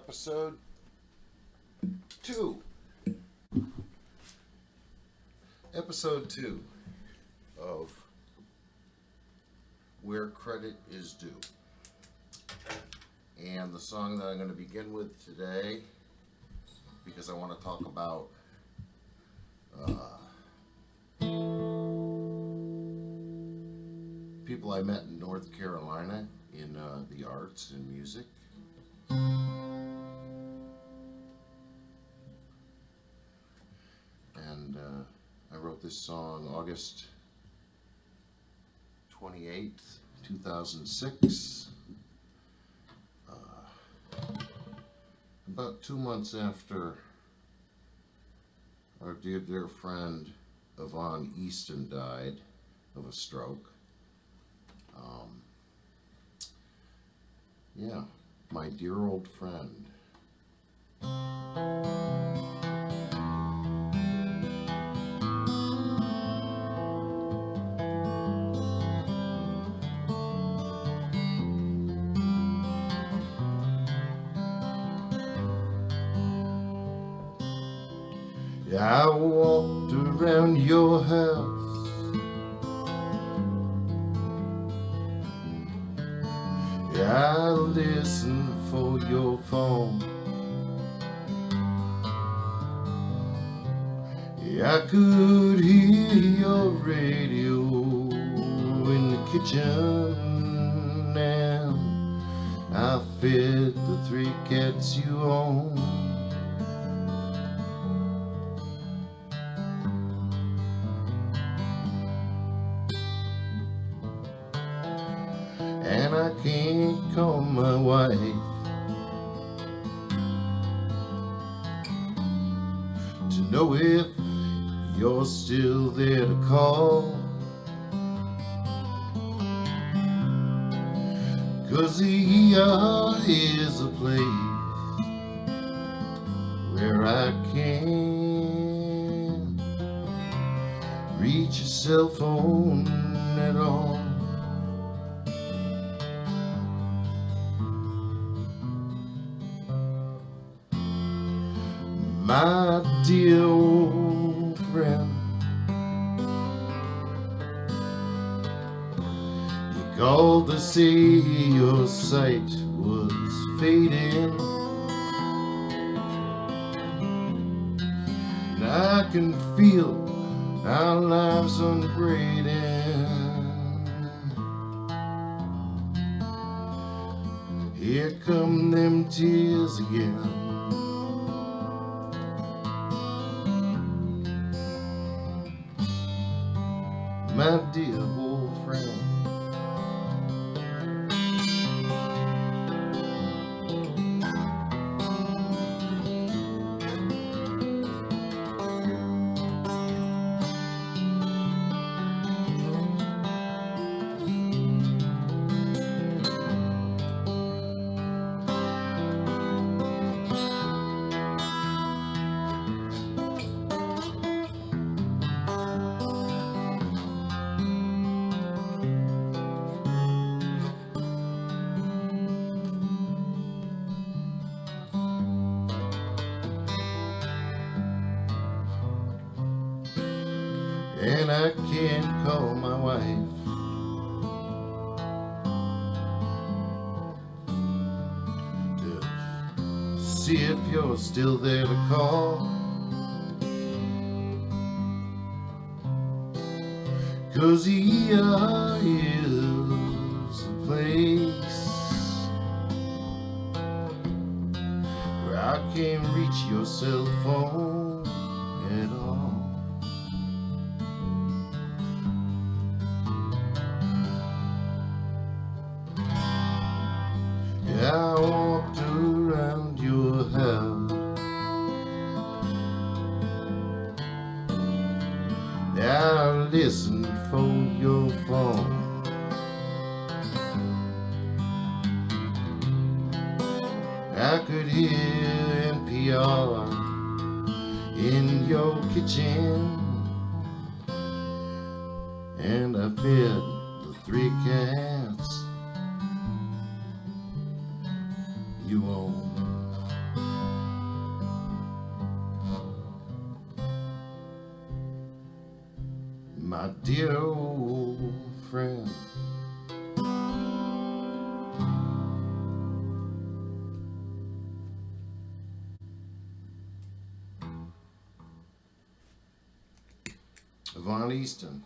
episode 2. Episode 2 of Where Credit is Due. And the song that I'm going to begin with today, because I want to talk about people I met in North Carolina in the arts and music. And I wrote this song August 28th, 2006. About 2 months after our dear friend Yvonne Easton died of a stroke. Yeah, my dear old friend. I walked around your house, I listened for your phone, I could hear your radio in the kitchen, and I fed the 3 cats you own. And I can't call my wife to know if you're still there to call, 'cause here is a place where I can't reach your cell phone at all. My dear old friend, you called to say your sight was fading, and I can feel our lives ungrading. Here come them tears again. My dear old friend. And I can't call my wife to see if you're still there to call, 'cause here is a place where I can't reach your cell phone at all. I walked around your house, I listened for your phone, I could hear NPR in your kitchen, and I fed the 3 cats you own. dear old friend. Yvonne Easton.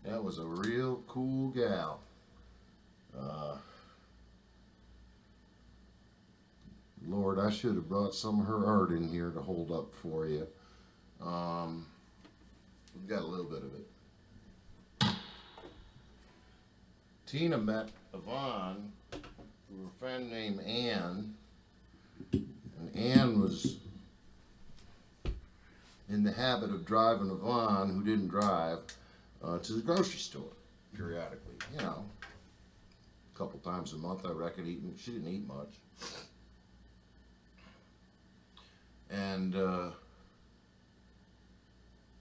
That was a real cool gal. Uh, Lord, I should have brought some of her art in here to hold up for you. We've got a little bit of it. Tina met Yvonne through a friend named Ann, and Ann was in the habit of driving Yvonne, who didn't drive, to the grocery store periodically. You know, a couple times a month, I reckon. She didn't eat much, and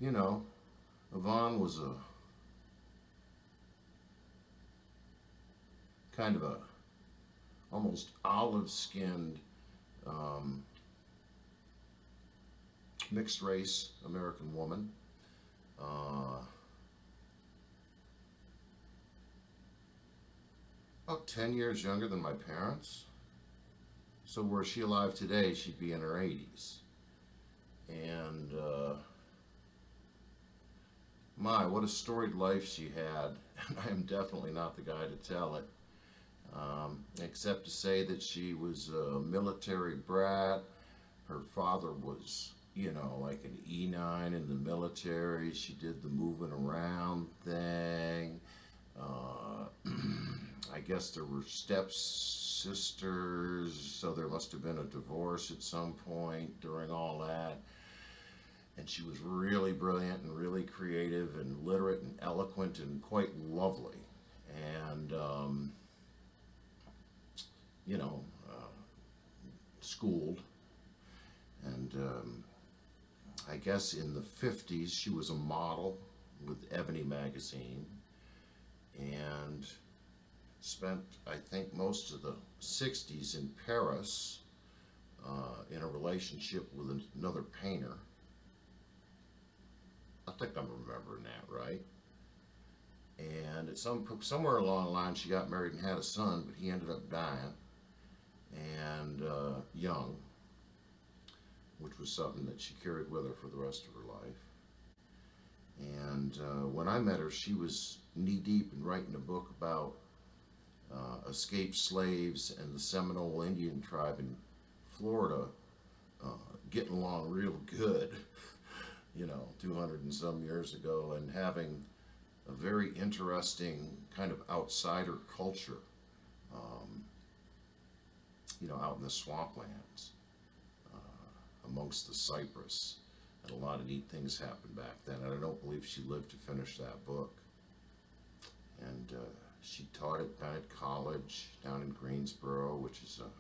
you know, Yvonne was a kind of a almost olive-skinned mixed race American woman. About 10 years younger than my parents. So were she alive today, she'd be in her 80s. And my, what a storied life she had. And I am definitely not the guy to tell it. Except to say that she was a military brat. Her father was, you know, like an E9 in the military. She did the moving around thing. I guess there were stepsisters, so there must have been a divorce at some point during all that. And she was really brilliant and really creative and literate and eloquent and quite lovely. And, you know, schooled. And I guess in the 50s she was a model with Ebony magazine, and spent, I think, most of the 60s in Paris in a relationship with another painter. I think I'm remembering that right. And at somewhere along the line she got married and had a son, but he ended up dying, and young, which was something that she carried with her for the rest of her life. And when I met her, she was knee-deep in writing a book about escaped slaves and the Seminole Indian tribe in Florida getting along real good, you know, 200 and some years ago, and having a very interesting kind of outsider culture, you know, out in the swamplands, amongst the cypress. And a lot of neat things happened back then, and I don't believe she lived to finish that book. And she taught at Bennett College down in Greensboro, which is a,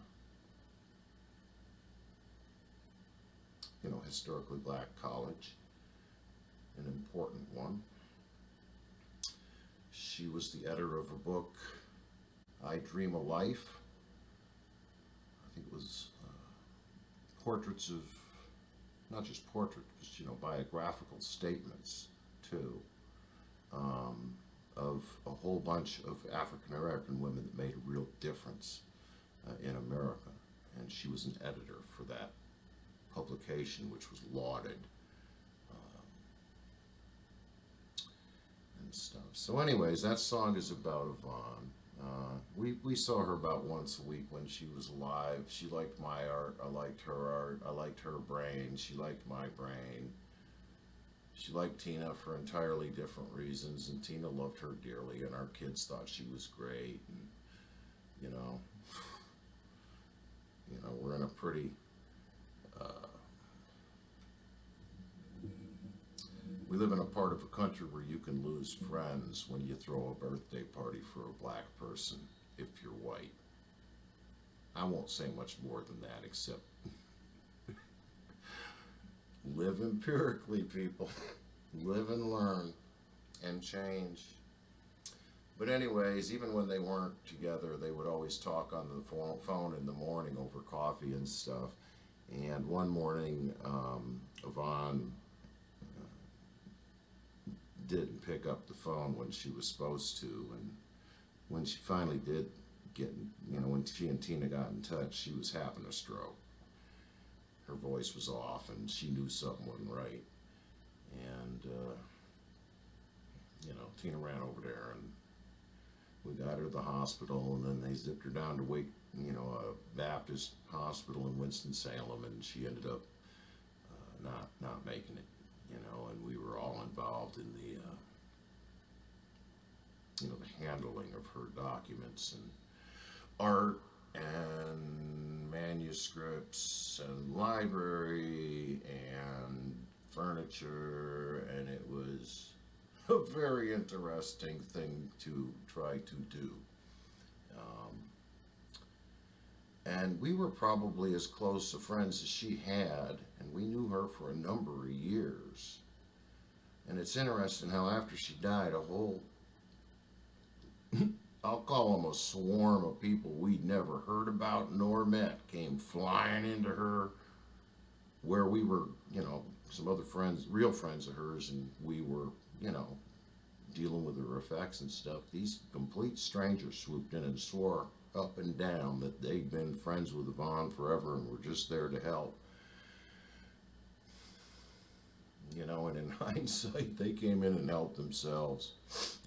you know, historically black college, an important one. She was the editor of a book, I Dream a Life. I think it was portraits of, not just portraits, but, you know, biographical statements too, of a whole bunch of African American women that made a real difference in America. And she was an editor for that publication, which was lauded and stuff. So anyways, that song is about Yvonne. We saw her about once a week when she was alive. She liked my art, I liked her art, I liked her brain, she liked my brain. She liked Tina for entirely different reasons, and Tina loved her dearly, and our kids thought she was great. And you know, we're in a pretty we live in a part of the country where you can lose friends when you throw a birthday party for a black person if you're white. I won't say much more than that, except live empirically, people. Live and learn and change. But anyways, even when they weren't together, they would always talk on the phone in the morning over coffee and stuff. And one morning, Yvonne didn't pick up the phone when she was supposed to. And when she finally did get, when she and Tina got in touch, she was having a stroke. Her voice was off and she knew something wasn't right. And, Tina ran over there and we got her to the hospital, and then they zipped her down to a Baptist hospital in Winston-Salem, and she ended up not making it, and we were all involved in the handling of her documents and art and manuscripts and library and furniture, and it was a very interesting thing to try to do. And we were probably as close to friends as she had, and we knew her for a number of years. And it's interesting how after she died, a whole, I'll call them a swarm of people we'd never heard about nor met, came flying into her where we were, some other friends, real friends of hers, and we were, dealing with her effects and stuff. These complete strangers swooped in and swore up and down that they'd been friends with Yvonne forever and were just there to help. And in hindsight, they came in and helped themselves.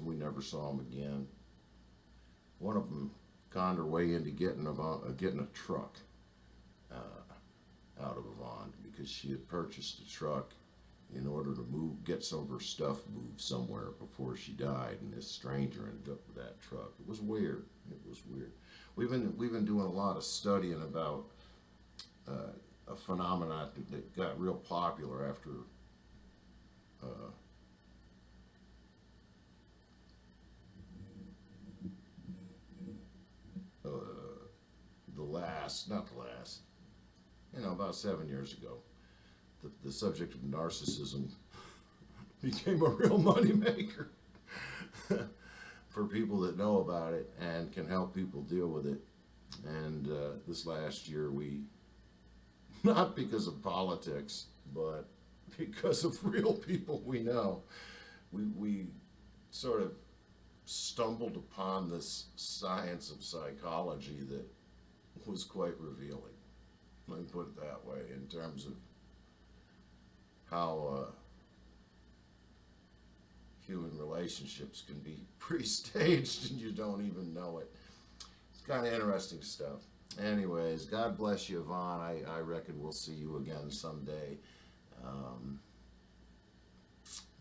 We never saw them again. One of them conned her way into getting a truck out of Yvonne, because she had purchased a truck in order to get some of her stuff moved somewhere before she died, and this stranger ended up with that truck. It was weird. We've been doing a lot of studying about a phenomenon that got real popular after about 7 years ago. The subject of narcissism became a real moneymaker for people that know about it and can help people deal with it. And this last year, not because of politics, but because of real people we know, we sort of stumbled upon this science of psychology that was quite revealing. Let me put it that way, in terms of how human relationships can be pre-staged and you don't even know it. It's kind of interesting stuff. Anyways, God bless you, Yvonne. I reckon we'll see you again someday.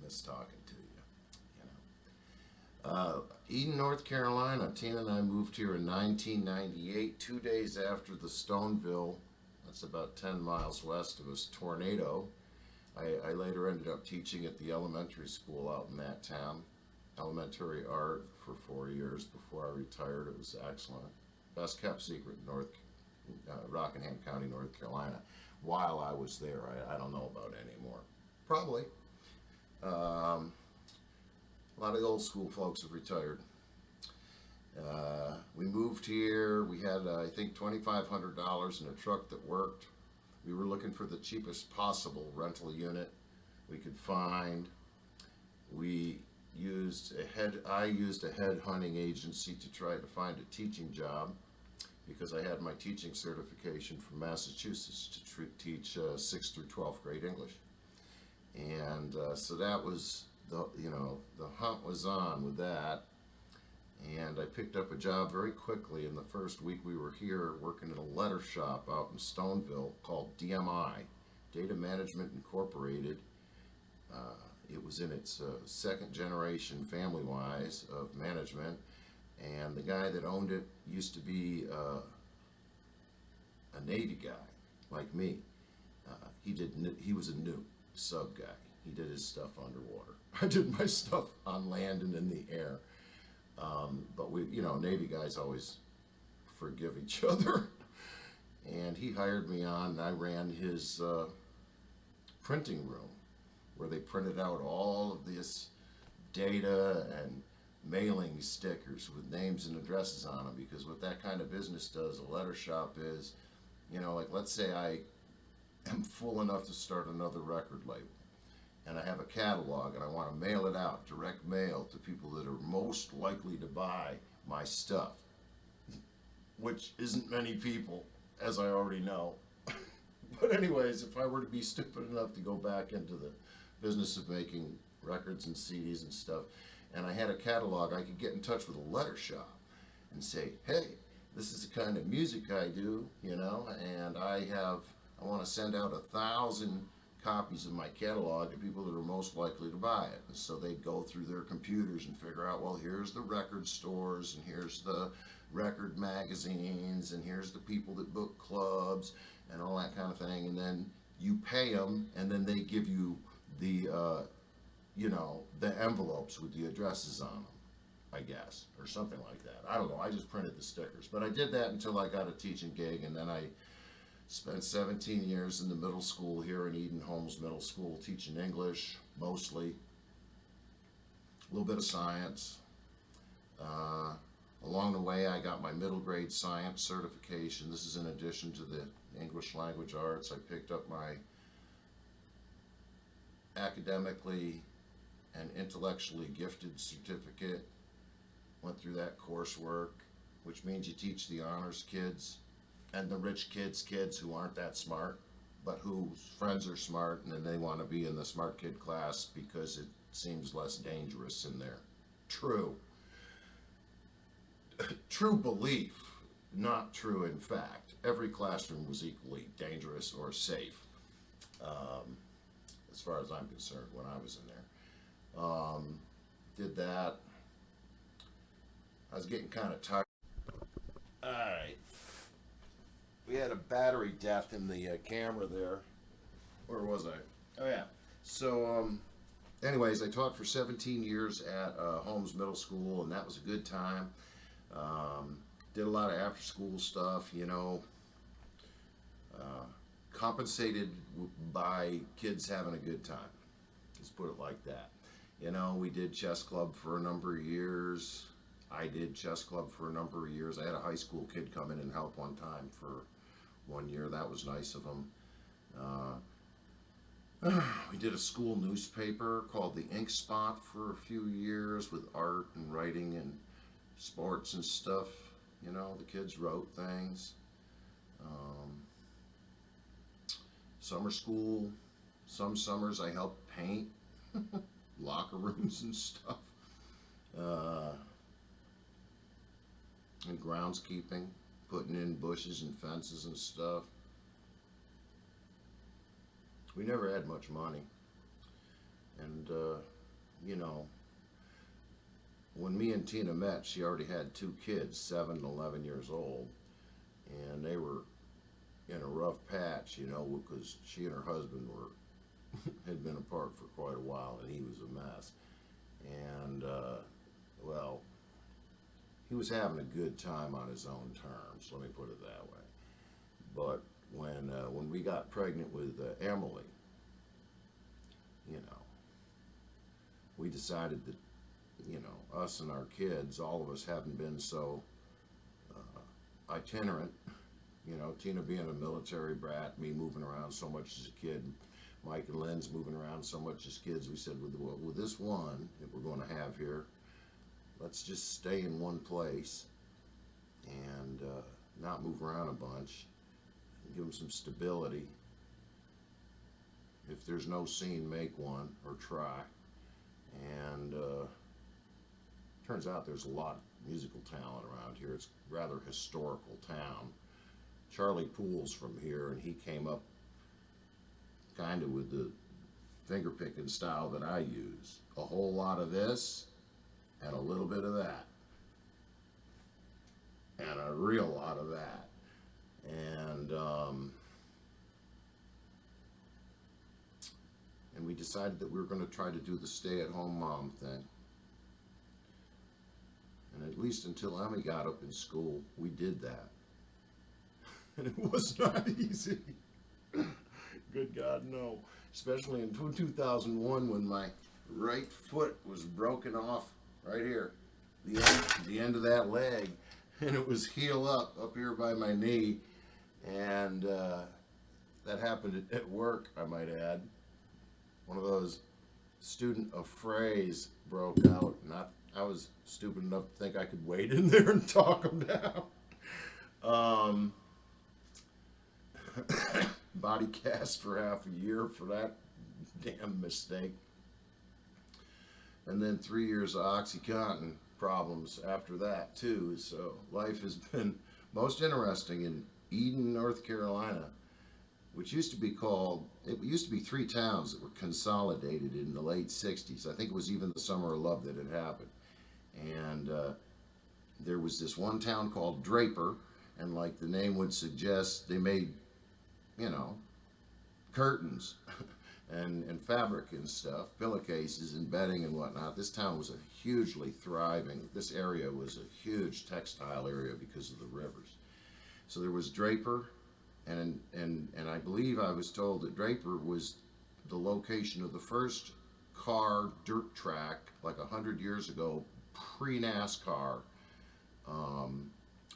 Miss talking to you. Eden, North Carolina. Tina and I moved here in 1998, 2 days after the Stoneville, that's about 10 miles west of us, tornado. I later ended up teaching at the elementary school out in that town, elementary art, for 4 years before I retired. It was excellent. Best kept secret in Rockingham County, North Carolina. While I was there, I don't know about it anymore. Probably. A lot of the old school folks have retired. We moved here. We had, I think, $2,500 in a truck that worked. We were looking for the cheapest possible rental unit we could find. I used a head hunting agency to try to find a teaching job, because I had my teaching certification from Massachusetts to teach 6th through 12th grade English. And so that was, the hunt was on with that. And I picked up a job very quickly. In the first week we were here, working in a letter shop out in Stoneville called DMI, Data Management Incorporated. It was in its second generation, family-wise, of management. And the guy that owned it used to be a Navy guy, like me. He was a new sub guy. He did his stuff underwater. I did my stuff on land and in the air. But Navy guys always forgive each other. And he hired me on, and I ran his printing room, where they printed out all of this data and mailing stickers with names and addresses on them. Because what that kind of business does, a letter shop is, like, let's say I am full enough to start another record label, and I have a catalog, and I want to mail it out, direct mail, to people that are most likely to buy my stuff, which isn't many people, as I already know. But anyways, if I were to be stupid enough to go back into the business of making records and CDs and stuff, and I had a catalog, I could get in touch with a letter shop and say, hey, this is the kind of music I do, you know, and I want to send out 1,000 copies of my catalog to people that are most likely to buy it. And so they'd go through their computers and figure out, well, here's the record stores, and here's the record magazines, and here's the people that book clubs, and all that kind of thing. And then you pay them, and then they give you the, the envelopes with the addresses on them, I guess, or something like that. I don't know. I just printed the stickers. But I did that until I got a teaching gig, and then I spent 17 years in the middle school here in Eden Holmes Middle School, teaching English, mostly. A little bit of science. Along the way, I got my middle grade science certification. This is in addition to the English language arts. I picked up my academically and intellectually gifted certificate. Went through that coursework, which means you teach the honors kids and the rich kids who aren't that smart, but whose friends are smart, and then they want to be in the smart kid class because it seems less dangerous in there. True belief, not true in fact. Every classroom was equally dangerous or safe, as far as I'm concerned, when I was in there. Did that. I was getting kind of tired. All right. We had a battery death in the camera there. Where was I? Oh, yeah. So, anyways, I taught for 17 years at Holmes Middle School, and that was a good time. Did a lot of after-school stuff, compensated by kids having a good time. Let's put it like that. We did chess club for a number of years. I did chess club for a number of years. I had a high school kid come in and help one time for 1 year. That was nice of him. We did a school newspaper called the Ink Spot for a few years with art and writing and sports and stuff. The kids wrote things. Summer school. Some summers I helped paint locker rooms and stuff. And groundskeeping, putting in bushes and fences and stuff. We never had much money. And, when me and Tina met, she already had 2 kids, 7 and 11 years old. And they were in a rough patch, because she and her husband had been apart for quite a while, and he was a mess. And, he was having a good time on his own terms, let me put it that way. But when we got pregnant with Emily, we decided that, us and our kids, all of us haven't been so itinerant. Tina being a military brat, me moving around so much as a kid, Mike and Lynn's moving around so much as kids. We said, with this one that we're going to have here, let's just stay in one place and not move around a bunch, and give them some stability. If there's no scene, make one, or try. And turns out there's a lot of musical talent around here. It's a rather historical town. Charlie Poole's from here, and he came up kind of with the finger picking style that I use. A whole lot of this and a little bit of that and a real lot of that. And we decided that we were going to try to do the stay-at-home mom thing. And at least until Emmy got up in school, we did that. And it was not easy. Good God, no. Especially in 2001 when my right foot was broken off right here. The end of that leg. And it was heel up here by my knee. And that happened at work, I might add. One of those student a phrase broke out, and I was stupid enough to think I could wait in there and talk them down. Um, Body cast for half a year for that damn mistake. And then 3 years of OxyContin problems after that, too. So life has been most interesting in Eden, North Carolina, which used to be called, it used to be 3 towns that were consolidated in the late 60s. I think it was even the Summer of Love that had happened. And there was this one town called Draper, and like the name would suggest, they made, you know, curtains and fabric and stuff, pillowcases and bedding and whatnot. This town was a hugely thriving, this area was a huge textile area because of the rivers. So there was Draper, and I believe I was told that Draper was the location of the first car dirt track, like 100 years ago, pre-NASCAR,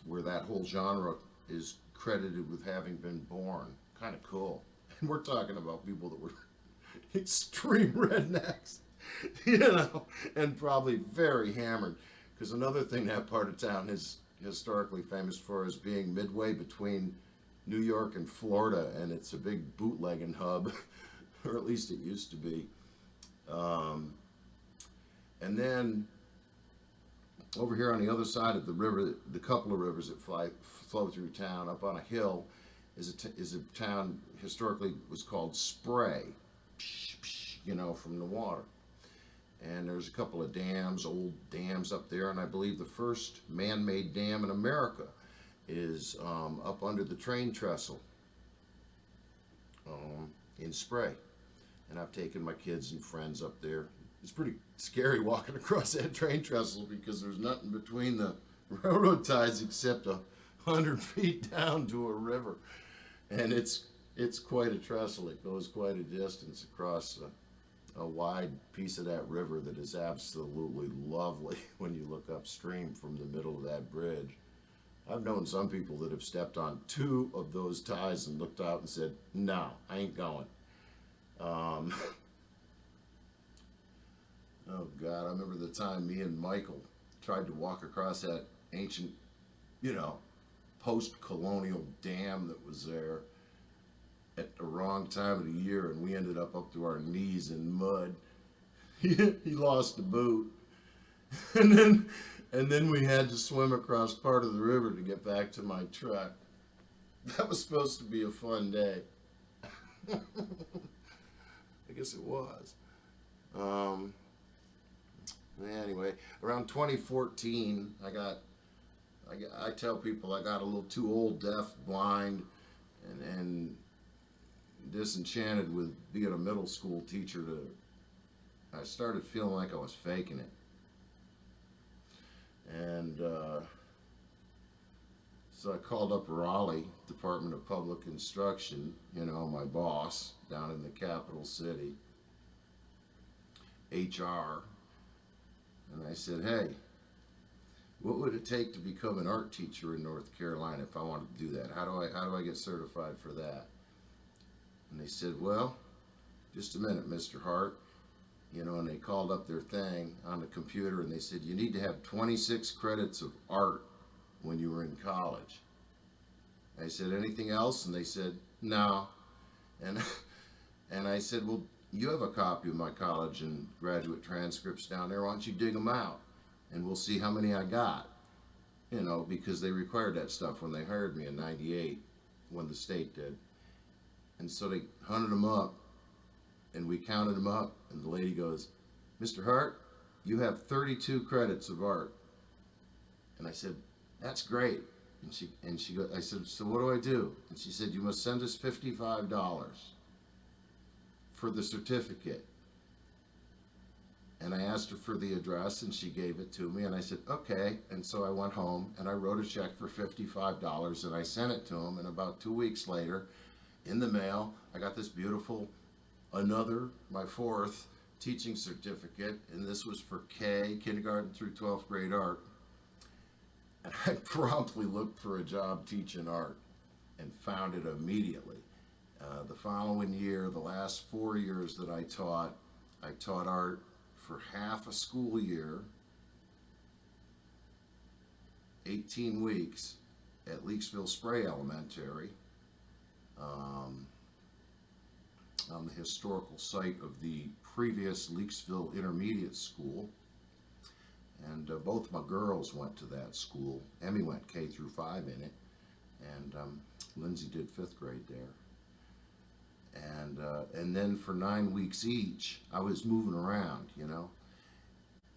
where that whole genre is credited with having been born. Kind of cool. And we're talking about people that were extreme rednecks, you know, and probably very hammered. Because another thing that part of town is historically famous for is being midway between New York and Florida, and it's a big bootlegging hub, or at least it used to be. And then over here on the other side of the river, the couple of rivers that flow through town, up on a hill, is a town historically was called Spray, you know, from the water. And there's a couple of dams, old dams up there, and I believe the first man-made dam in America is up under the train trestle in Spray. And I've taken my kids and friends up there. It's pretty scary walking across that train trestle because there's nothing between the railroad ties except 100 feet down to a river. And it's quite a trestle. It goes quite a distance across a wide piece of that river that is absolutely lovely when you look upstream from the middle of that bridge. I've known some people that have stepped on 2 of those ties and looked out and said, no, I ain't going. Oh God, I remember the time me and Michael tried to walk across that ancient, you know, post-colonial dam that was there at the wrong time of the year, and we ended up to our knees in mud. He lost a boot. And then we had to swim across part of the river to get back to my truck. That was supposed to be a fun day. I guess it was. Anyway, around 2014, I tell people I got a little too old, deaf, blind, and disenchanted with being a middle school teacher I started feeling like I was faking it. And so I called up Raleigh Department of Public Instruction, you know, my boss down in the capital city, HR, and I said, hey, what would it take to become an art teacher in North Carolina if I wanted to do that? How do I get certified for that? And they said, well, just a minute, Mr. Hart. You know, and they called up their thing on the computer and they said, you need to have 26 credits of art when you were in college. I said, anything else? And they said, no. And I said, well, you have a copy of my college and graduate transcripts down there. Why don't you dig them out? And we'll see how many I got. You know, because they required that stuff when they hired me in '98, when the state did. And so they hunted them up, and we counted them up, and the lady goes, Mr. Hart, you have 32 credits of art. And I said, that's great. And she goes, I said, so what do I do? And she said, you must send us $55 for the certificate. And I asked her for the address, and she gave it to me, and I said, okay. And so I went home, and I wrote a check for $55, and I sent it to him, and about 2 weeks later, in the mail, I got this beautiful, my 4th teaching certificate, and this was for kindergarten through 12th grade art. And I promptly looked for a job teaching art and found it immediately. The following year, the last 4 years that I taught, I taught art for half a school year, 18 weeks at Leakesville Spray Elementary, um, on the historical site of the previous Leakesville Intermediate School. And both my girls went to that school. Emmy went K through 5 in it, and Lindsay did 5th grade there. And then for 9 weeks each, I was moving around, you know.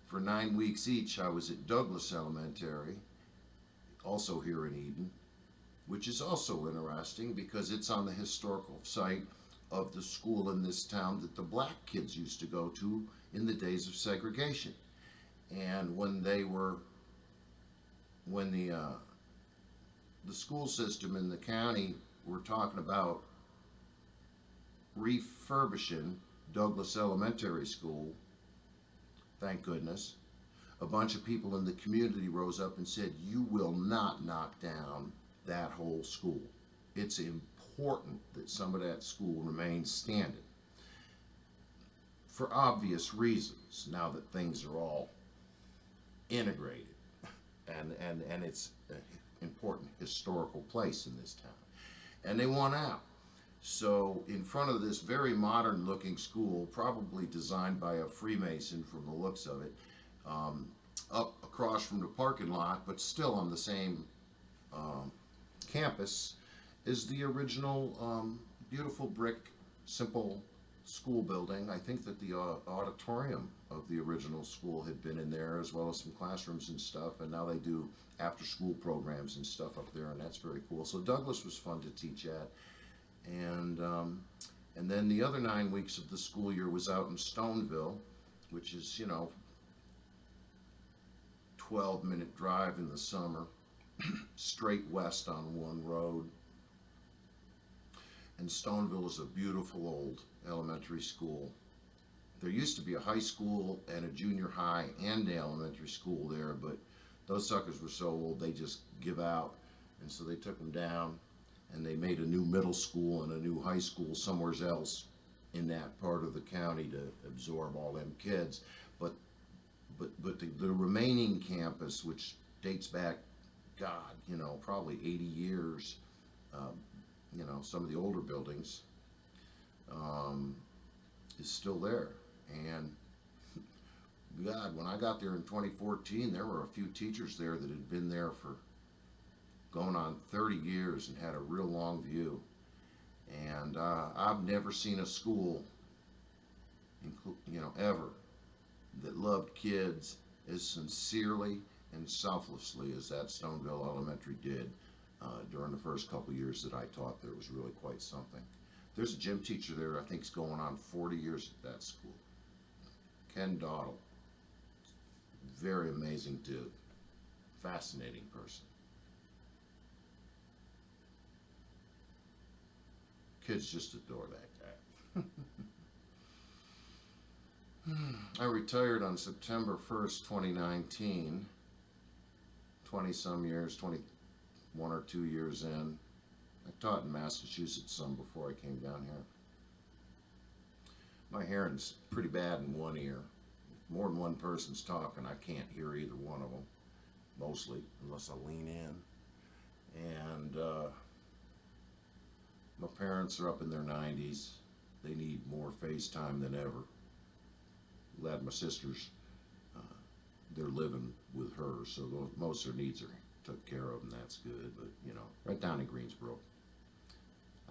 For 9 weeks each, I was at Douglas Elementary, also here in Eden, which is also interesting because it's on the historical site of the school in this town that the black kids used to go to in the days of segregation. And when the school system in the county were talking about refurbishing Douglas Elementary School, thank goodness, a bunch of people in the community rose up and said, "You will not knock down that whole school. It's important that some of that school remains standing." For obvious reasons, now that things are all integrated, and it's an important historical place in this town. And they want out. So in front of this very modern looking school, probably designed by a Freemason from the looks of it, up across from the parking lot, but still on the same campus, is the original beautiful brick, simple school building. I think that the auditorium of the original school had been in there, as well as some classrooms and stuff, and now they do after school programs and stuff up there, and that's very cool. So Douglas was fun to teach at. And then the other 9 weeks of the school year was out in Stoneville, which is, 12-minute drive in the summer, straight west on one road. And Stoneville is a beautiful old elementary school. There used to be a high school and a junior high and an elementary school there, but those suckers were so old they just give out. And so they took them down, and they made a new middle school and a new high school somewhere else in that part of the county to absorb all them kids. But the remaining campus, which dates back, God, probably 80 years, some of the older buildings, is still there. And God, when I got there in 2014, there were a few teachers there that had been there for going on 30 years and had a real long view. And I've never seen a school, ever, that loved kids as sincerely and selflessly as that Stoneville Elementary did during the first couple years that I taught there. It was really quite something. There's a gym teacher there, I think, is going on 40 years at that school. Ken Dowdle. Very amazing dude. Fascinating person. Kids just adore that guy. I retired on September 1st, 2019. 20-some years, 21 or 2 years in. I taught in Massachusetts some before I came down here. My hearing's pretty bad in one ear. If more than one person's talking, I can't hear either one of them, mostly, unless I lean in. And my parents are up in their 90s. They need more FaceTime than ever. Glad my sisters, they're living with her, so most of their needs are took care of, and that's good. But right down in Greensboro,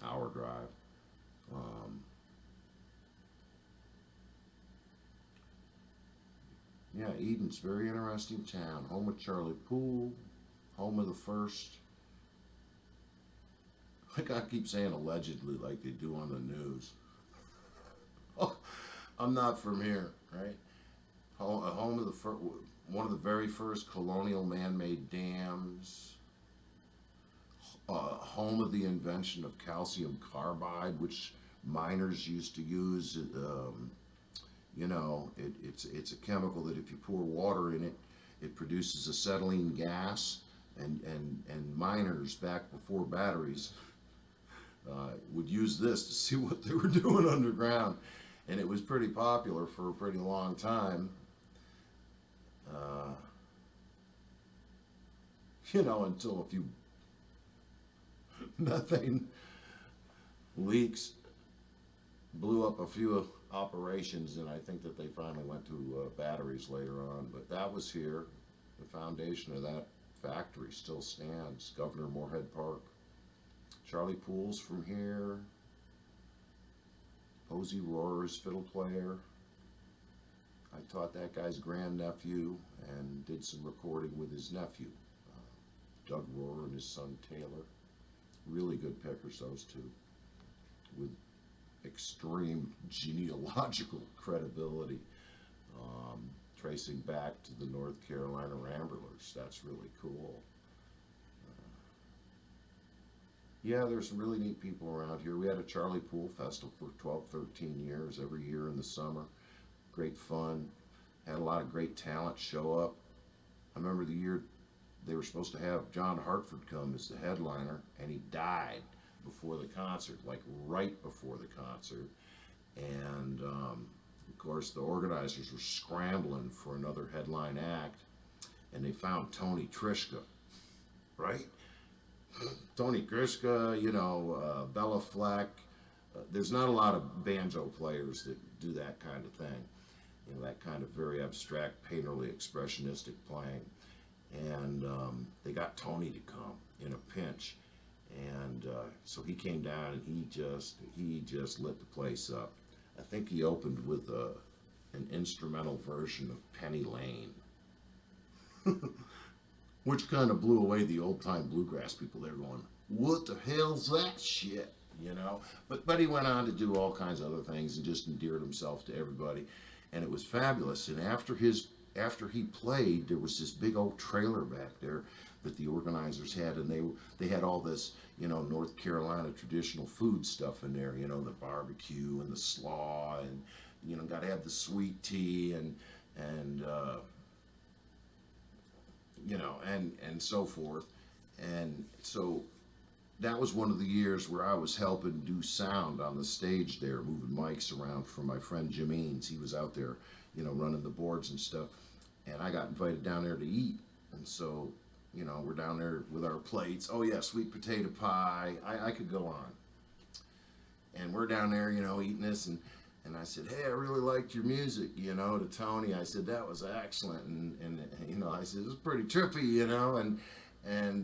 hour drive. Yeah, Eden's a very interesting town. Home of Charlie Poole, home of the first. Like I keep saying allegedly, like they do on the news. I'm not from here, right? Home of the one of the very first colonial man-made dams. Home of the invention of calcium carbide, which miners used to use. It's a chemical that if you pour water in it, it produces acetylene gas, and miners back before batteries would use this to see what they were doing underground. and it was pretty popular for a pretty long time. Uh, until a few methane leaks blew up a few operations, and I think that they finally went to batteries later on. But that was here. The foundation of that factory still stands. Governor Moorhead Park. Charlie Poole's from here. Posey Rohrer's fiddle player. I taught that guy's grandnephew and did some recording with his nephew, Doug Rohrer, and his son Taylor. Really good pickers, those two, with extreme genealogical credibility, tracing back to the North Carolina Ramblers. That's really cool. Yeah, there's some really neat people around here. We had a Charlie Poole Festival for 12, 13 years, every year in the summer. Great fun. Had a lot of great talent show up. I remember the year they were supposed to have John Hartford come as the headliner, and he died before the concert, like right before the concert. And of course, the organizers were scrambling for another headline act, and they found Tony Trischka, right? Tony Trischka, Bella Fleck. There's not a lot of banjo players that do that kind of thing, that kind of very abstract, painterly, expressionistic playing. And they got Tony to come in a pinch, and so he came down and he just lit the place up. I think he opened with an instrumental version of Penny Lane. Which kind of blew away the old-time bluegrass people. They're going, what the hell's that shit? But he went on to do all kinds of other things and just endeared himself to everybody, and it was fabulous. And after he played, there was this big old trailer back there that the organizers had, and they had all this North Carolina traditional food stuff in there, the barbecue and the slaw, and got to have the sweet tea and and so forth. And so that was one of the years where I was helping do sound on the stage there, moving mics around for my friend Jim Eanes. He was out there, running the boards and stuff. And I got invited down there to eat. And so, we're down there with our plates. Oh yeah, sweet potato pie. I could go on. And we're down there, eating this, and I said, hey, I really liked your music, to Tony. I said, that was excellent. And I said, it was pretty trippy, and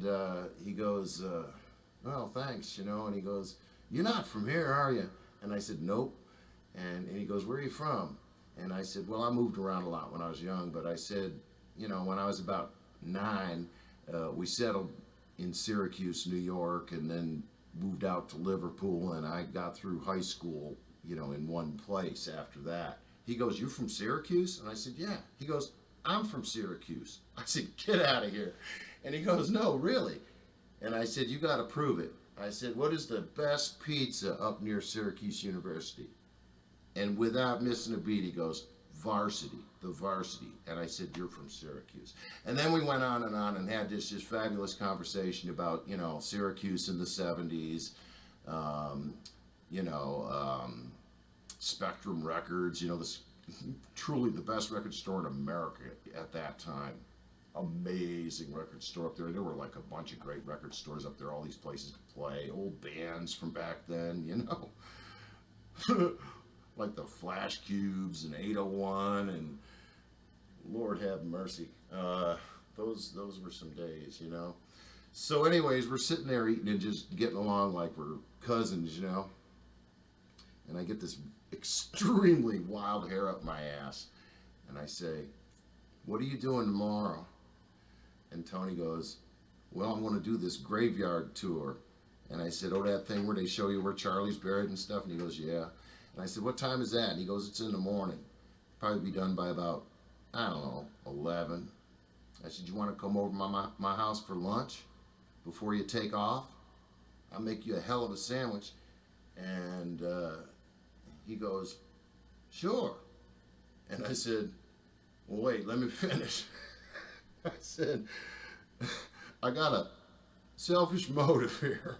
he goes, well, thanks, and he goes, you're not from here, are you? And I said, nope. And he goes, where are you from? And I said, well, I moved around a lot when I was young, but I said, when I was about 9, we settled in Syracuse, New York, and then moved out to Liverpool, and I got through high school in one place after that. He goes, you from Syracuse? And I said, yeah. He goes, I'm from Syracuse. I said, get out of here. And he goes, no, really? And I said, you got to prove it. I said, what is the best pizza up near Syracuse University? And without missing a beat, he goes, Varsity, the Varsity. And I said, you're from Syracuse. And then we went on and had this just fabulous conversation about, Syracuse in the 70s, Spectrum Records, this truly the best record store in America at that time. Amazing record store up there. There were like a bunch of great record stores up there, all these places to play, old bands from back then, like the Flash Cubes and 801 and Lord have mercy. Those were some days, So anyways, we're sitting there eating and just getting along like we're cousins, And I get this extremely wild hair up my ass. And I say, what are you doing tomorrow? And Tony goes, well, I'm going to do this graveyard tour. And I said, oh, that thing where they show you where Charlie's buried and stuff? And he goes, yeah. And I said, what time is that? And he goes, it's in the morning. Probably be done by about, 11. I said, you want to come over to my house for lunch before you take off? I'll make you a hell of a sandwich. And he goes, sure. And I said, well, wait, let me finish. I said, I got a selfish motive here,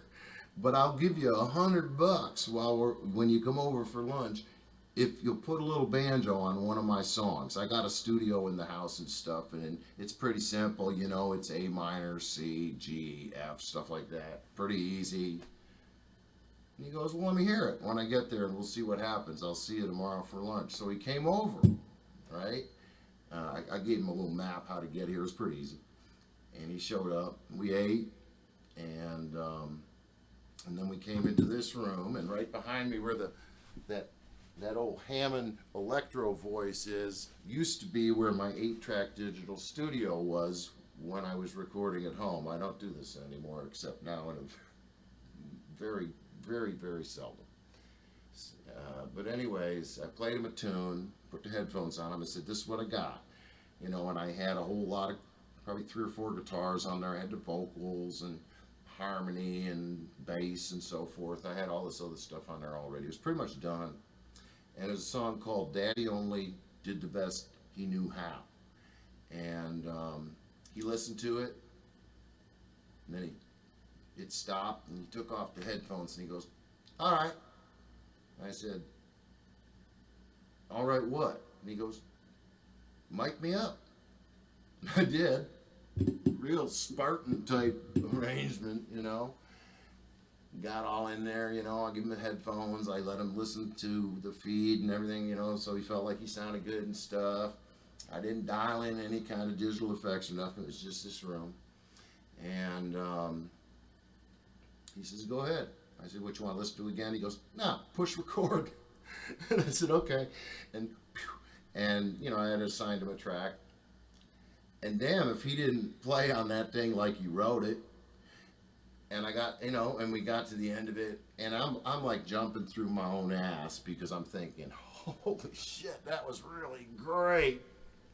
but I'll give you $100 when you come over for lunch if you'll put a little banjo on one of my songs. I got a studio in the house and stuff, and it's pretty simple, you know, it's A minor, C, G, F, stuff like that. Pretty easy. And he goes, well, let me hear it when I get there, and we'll see what happens. I'll see you tomorrow for lunch. So he came over, right? I gave him a little map how to get here. It was pretty easy. And he showed up. We ate, and then we came into this room, and right behind me where that old Hammond Electro voice is, used to be where my 8-track digital studio was when I was recording at home. I don't do this anymore, except now in a very, very, very seldom. But anyways, I played him a tune, put the headphones on him, and said, this is what I got. You know, and I had a whole lot of, probably 3 or 4 guitars on there. I had the vocals and harmony and bass and so forth. I had all this other stuff on there already. It was pretty much done. And it's a song called Daddy Only Did the Best He Knew How. And he listened to it, and then it stopped, and he took off the headphones, and he goes, all right. I said, all right, what? And he goes, mic me up. I did. Real Spartan type arrangement, you know. Got all in there, you know. I give him the headphones. I let him listen to the feed and everything, you know, so he felt like he sounded good and stuff. I didn't dial in any kind of digital effects or nothing. It was just this room. And he says, go ahead. I said, what, you want to listen to again? He goes, no, push record. And I said, okay. And, you know, I had assigned him a track. And damn, if he didn't play on that thing like he wrote it. And I got, you know, and we got to the end of it, and I'm like jumping through my own ass because I'm thinking, holy shit, that was really great.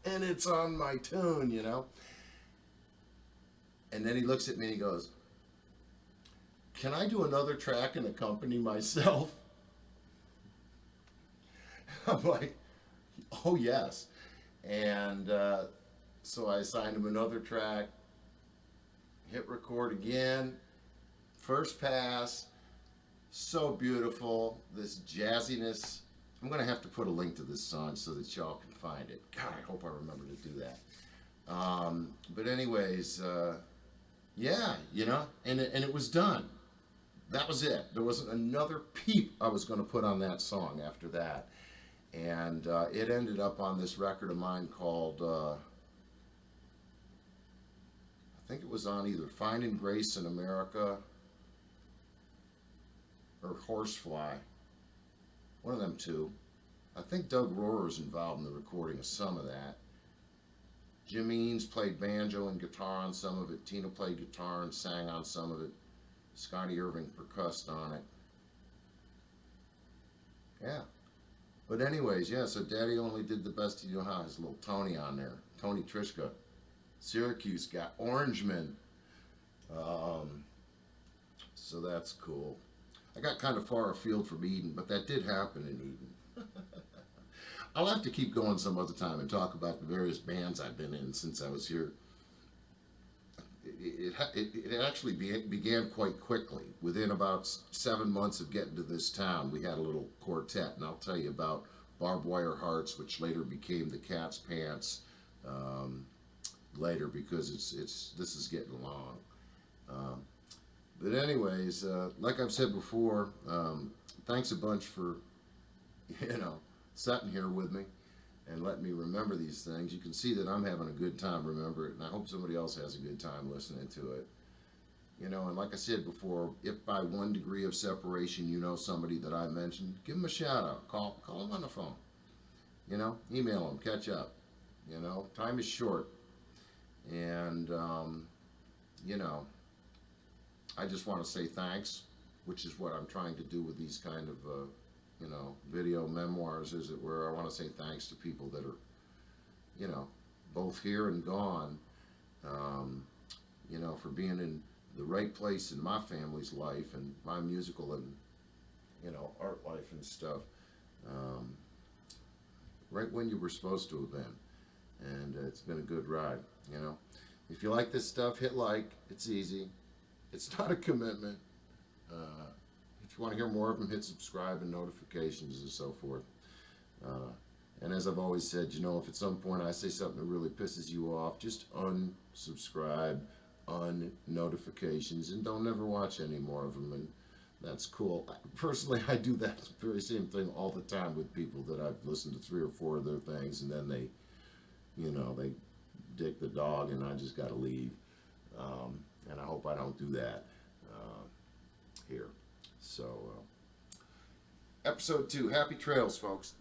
And it's on my tune, you know. And then he looks at me and he goes, can I do another track and accompany myself? I'm like, oh yes. And so I assigned him another track, hit record again, first pass, so beautiful, this jazziness. I'm going to have to put a link to this song so that y'all can find it. God, I hope I remember to do that. But anyways, yeah, you know, and it was done. That was it. There wasn't another peep I was going to put on that song after that. And it ended up on this record of mine called, I think it was on either Finding Grace in America or Horsefly. One of them two. I think Doug Rohrer is involved in the recording of some of that. Jim Eanes played banjo and guitar on some of it. Tina played guitar and sang on some of it. Scotty Irving percussed on it. Yeah. But anyways, yeah, so Daddy Only Did the Best He Knew How. Has little Tony on there. Tony Trischka. Syracuse guy. Orangeman. So that's cool. I got kind of far afield from Eden, but that did happen in Eden. I'll have to keep going some other time and talk about the various bands I've been in since I was here. It actually began quite quickly. Within about 7 months of getting to this town, we had a little quartet, and I'll tell you about Barbed Wire Hearts, which later became the Cat's Pants later, because this is getting long. But anyways, like I've said before, thanks a bunch for, you know, sitting here with me and letting me remember these things. You can see that I'm having a good time remember it, and I hope somebody else has a good time listening to it. You know, and like I said before, if by 1 degree of separation you know somebody that I mentioned, give them a shout out. Call them on the phone. You know, email them, catch up. You know, time is short. And, you know, I just want to say thanks, which is what I'm trying to do with these kind of, you know, video memoirs, as it were. I want to say thanks to people that are, you know, both here and gone, you know, for being in the right place in my family's life and my musical and, you know, art life and stuff, right when you were supposed to have been. And it's been a good ride, you know. If you like this stuff, hit like. It's easy. It's not a commitment. If you want to hear more of them, hit subscribe and notifications and so forth. And as I've always said, you know, if at some point I say something that really pisses you off, just unsubscribe, notifications, and don't ever watch any more of them. And that's cool. Personally, I do that very same thing all the time with people that I've listened to 3 or 4 of their things, and then they, you know, they dick the dog, and I just got to leave. And I hope I don't do that here. So, episode 2, happy trails, folks.